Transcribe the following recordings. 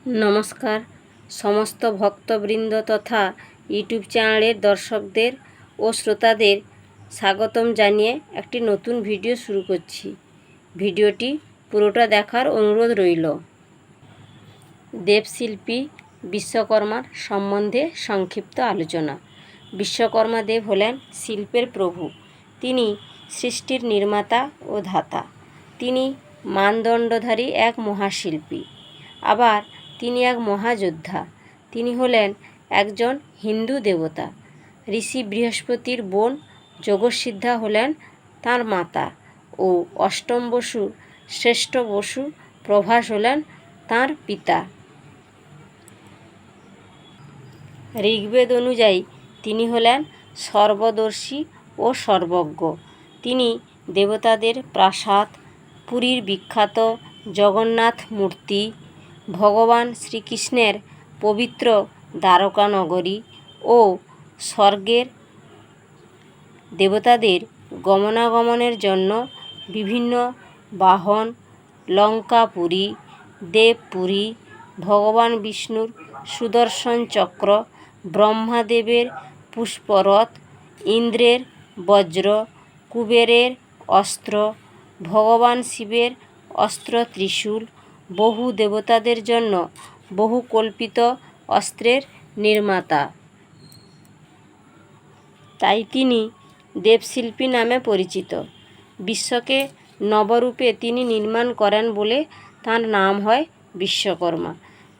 নমস্কার সমস্ত ভক্তবৃন্দ তথা ইউটিউব চ্যানেলের দর্শকদের ও শ্রোতাদের স্বাগতম জানিয়ে একটি নতুন ভিডিও শুরু করছি। ভিডিওটি পুরোটা দেখার অনুরোধ রইল। দেবশিল্পী বিশ্বকর্মার সম্বন্ধে সংক্ষিপ্ত আলোচনা। বিশ্বকর্মা দেব হলেন শিল্পের প্রভু। তিনি সৃষ্টির নির্মাতা ও ধাতা। তিনি মানদণ্ডধারী এক মহাশিল্পী। আবার তিনি এক মহাযোদ্ধা। তিনি হলেন একজন হিন্দু দেবতা। ঋষি বৃহস্পতির বোন যোগসিদ্ধা হলেন তাঁর মাতা ও অষ্টম বসুর শ্রেষ্ঠ বসু প্রভাস হলেন তাঁর পিতা। ঋগ্বেদ অনুযায়ী তিনি হলেন সর্বদর্শী ও সর্বজ্ঞ। তিনি দেবতাদের প্রাসাদ, পুরীর বিখ্যাত জগন্নাথ মূর্তি, ভগবান শ্রীকৃষ্ণের পবিত্র দ্বারকা নগরী ও স্বর্গের দেবতাদের গমনাগমনের জন্য বিভিন্ন বাহন, লঙ্কাপুরী, দেবপুরী, ভগবান বিষ্ণুর সুদর্শন চক্র, ব্রহ্মাদেবের পুষ্পরথ, ইন্দ্রের বজ্র, কুবেরের অস্ত্র, ভগবান শিবের অস্ত্র ত্রিশূল, বহু দেবতাদের জন্য বহু কল্পিত অস্ত্রের নির্মাতা। তাই তিনি দেবশিল্পী নামে পরিচিত। বিশ্বকে নবরূপে তিনি নির্মাণ করেন বলে তাঁর নাম হয় বিশ্বকর্মা।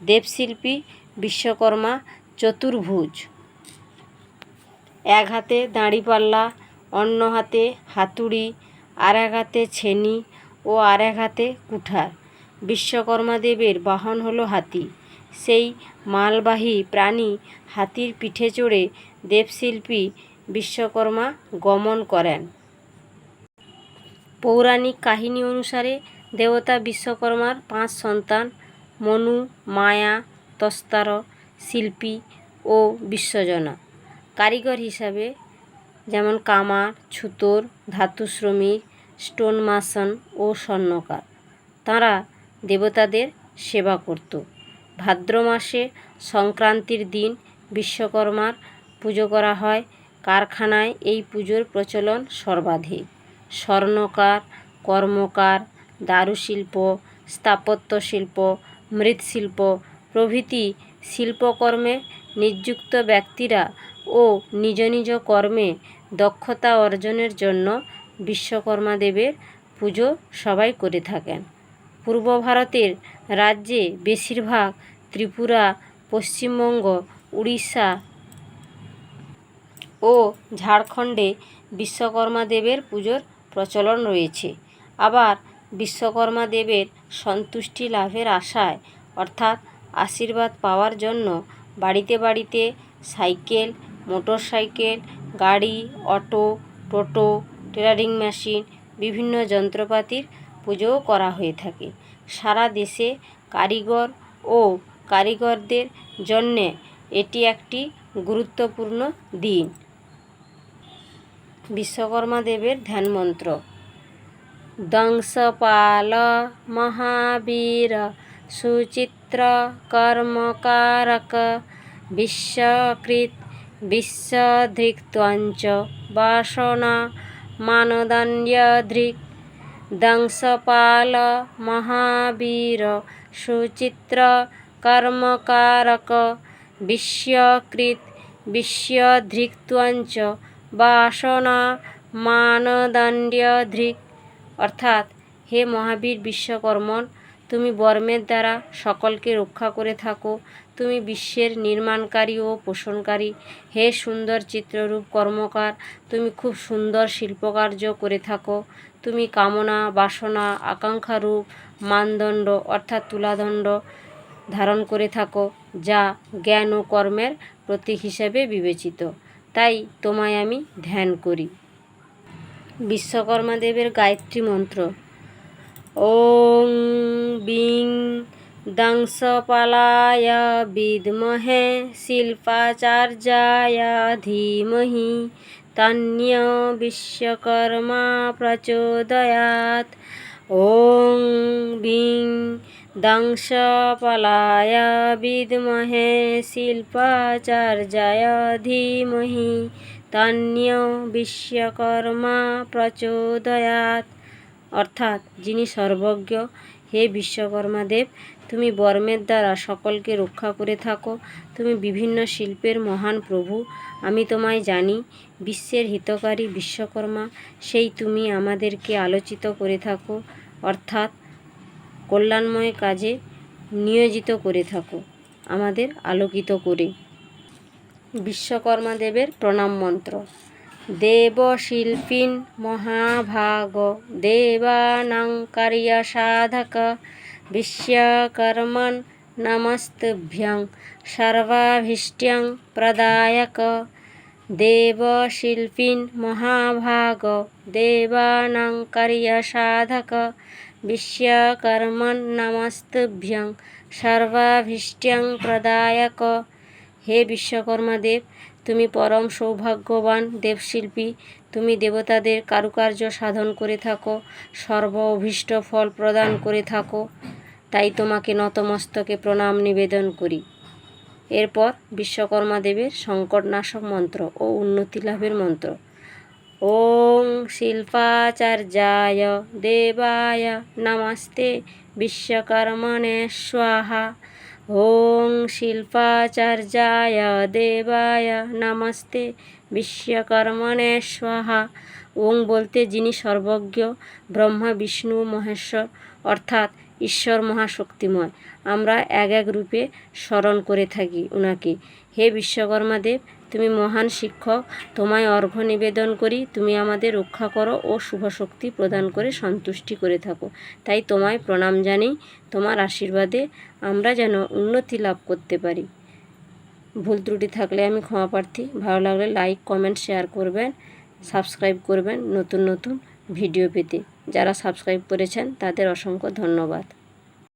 দেবশিল্পী বিশ্বকর্মা চতুর্ভুজ। এক হাতে দাঁড়িপাল্লা, অন্য হাতে হাতুড়ি, আর এক হাতে ছেনি ও আর এক হাতে কুঠার। বিশ্বকর্মা দেবের বাহন হলো হাতি। সেই মালবাহী প্রাণী হাতির পিঠে চড়ে দেবশিল্পী বিশ্বকর্মা গমন করেন। পৌরাণিক কাহিনী অনুসারে দেবতা বিশ্বকর্মার 5 সন্তান মনু, মায়া, তস্তার, শিল্পী ও বিশ্বজনা। কারিগর হিসাবে যেমন কামার, ছুতোর, ধাতু শ্রমিক, স্টোন মাসন ও স্বর্ণকার। তাঁরা দেবতাদের সেবা করত। ভাদ্র মাসে সংক্রান্তির দিন বিশ্বকর্মার পুজো করা হয়। কারখানায় এই পুজোর প্রচলন সর্বাধিক। স্বর্ণকার, কর্মকার, দারুশিল্প, স্থাপত্য শিল্প, মৃৎশিল্প প্রভৃতি শিল্পকর্মে নিযুক্ত ব্যক্তিরা ও নিজ নিজ কর্মে দক্ষতা অর্জনের জন্য বিশ্বকর্মা দেবের পুজো সবাই করে থাকেন। পূর্ব ভারতের রাজ্যে বেশিরভাগ ত্রিপুরা, পশ্চিমবঙ্গ, উড়িষ্যা ও ঝাড়খণ্ডে বিশ্বকর্মা দেবের পুজোর প্রচলন রয়েছে। আবার বিশ্বকর্মা দেবের সন্তুষ্টি লাভের আশায় অর্থাৎ আশীর্বাদ পাওয়ার জন্য বাড়িতে বাড়িতে সাইকেল, মোটরসাইকেল, গাড়ি, অটো, টোটো, টেলারিং মেশিন, বিভিন্ন যন্ত্রপাতির পুজোও করা হয়ে থাকে। সারা দেশে কারিগর ও কারিগরদের জন্যে এটি একটি গুরুত্বপূর্ণ দিন। বিশ্বকর্মা দেবের ধ্যান মন্ত্র: দংশপাল মহাবীর সুচিত্র কর্মকারক বিশ্বকৃত বিশ্বধৃক্ত্বঞ্চ বাসনা মানদণ্ডধৃক। দংশপাল মহাবীর সুচিত্র কর্মকারক বিশ্বকৃত বিশ্বধৃক্ত্বঞ্চ বাসনা মানদণ্ডধৃক। অর্থাৎ, হে মহাবীর বিশ্বকর্মণ, তুমি বর্মের দ্বারা সকলকে রক্ষা করে থাকো। তুমি বিশ্বের নির্মাণকারী ও পোষণকারী। হে সুন্দর চিত্ররূপ কর্মকার, তুমি খুব সুন্দর শিল্পকার্য করে থাকো। তুমি কামনা, বাসনা, আকাঙ্ক্ষারূপ মানদণ্ড অর্থাৎ তুলাদণ্ড ধারণ করে থাকো, যা জ্ঞান ও কর্মের প্রতীক হিসেবে বিবেচিত। তাই তোমায় আমি ধ্যান করি। বিশ্বকর্মা দেবের গায়ত্রী মন্ত্র: ওং বিং দংশপালায় বিদ্মহে শিল্পাচার্যায় ধীমহি তন্নো বিশ্বকর্মা প্রচোদয়াৎ। ওং বিং দংশপালায় বিদ্মহে শিল্পাচার্যায় ধীমহি তন্নো বিশ্বকর্মা প্রচোদয়াৎ। অর্থাৎ যিনি সর্বজ্ঞ, হে বিশ্বকর্মা দেব, তুমি বর্মের দ্বারা সকলকে রক্ষা করে থাকো। তুমি বিভিন্ন শিল্পের মহান প্রভু। আমি তোমায় জানি। বিশ্বের হিতকারী বিশ্বকর্মা, সেই তুমি আমাদেরকে আলোচিত করে থাকো, অর্থাৎ কল্যাণময় কাজে নিয়োজিত করে থাকো, আমাদের আলোকিত করে। বিশ্বকর্মা দেবের প্রণাম মন্ত্র। দেবশিল্পিন মহাভাগ দেবানাং কার্যসাধক বিশ্বকর্মণ নমস্তুভ্যং সর্বাভীষ্টং প্রদায়ক। দেবশিল্পিন মহাভাগ দেবানাং কার্যসাধক বিশ্বকর্মণ নমস্তুভ্যং সর্বাভীষ্টং প্রদায়ক। হে বিশ্বকর্মা দেব, তুমি পরম সৌভাগ্যবান দেবশিল্পী। তুমি দেবতাদের কারুকার্য সাধন করে থাকো, সর্ব অভীষ্ট ফল প্রদান করে থাকো। তাই তোমাকে নতমস্তকে প্রণাম নিবেদন করি। এরপর বিশ্বকর্মা দেবের সংকটনাশক মন্ত্র ও উন্নতি লাভের মন্ত্র। ওং শিল্পাচার্যায় দেবায় নমস্তে বিশ্বকর্মণে স্বাহা। ওং শিল্পাচার্যায় দেবায় নমস্তে বিশ্বকর্মণে স্বাহা। ওং বলতে যিনি সর্বজ্ঞ, ব্রহ্মা বিষ্ণু মহেশ্বর, অর্থাৎ ঈশ্বর মহাশক্তিময়, আমরা এক এক রূপে স্মরণ করে থাকি ওনাকে। হে বিশ্বকর্মা দেব, তুমি মহান শিক্ষক, তোমায় অর্ঘ্য নিবেদন করি। তুমি আমাদের রক্ষা করো ও শুভশক্তি প্রদান করে সন্তুষ্টি করে থাকো। তাই তোমায় প্রণাম জানি। তোমার আশীর্বাদে আমরা যেন উন্নতি লাভ করতে পারি। ভুল ত্রুটি থাকলে আমি ক্ষমা প্রার্থী। ভালো লাগলে লাইক, কমেন্ট, শেয়ার করবেন, সাবস্ক্রাইব করবেন নতুন নতুন ভিডিও পেতে। যারা সাবস্ক্রাইব করেছেন তাদের অসংখ্য ধন্যবাদ।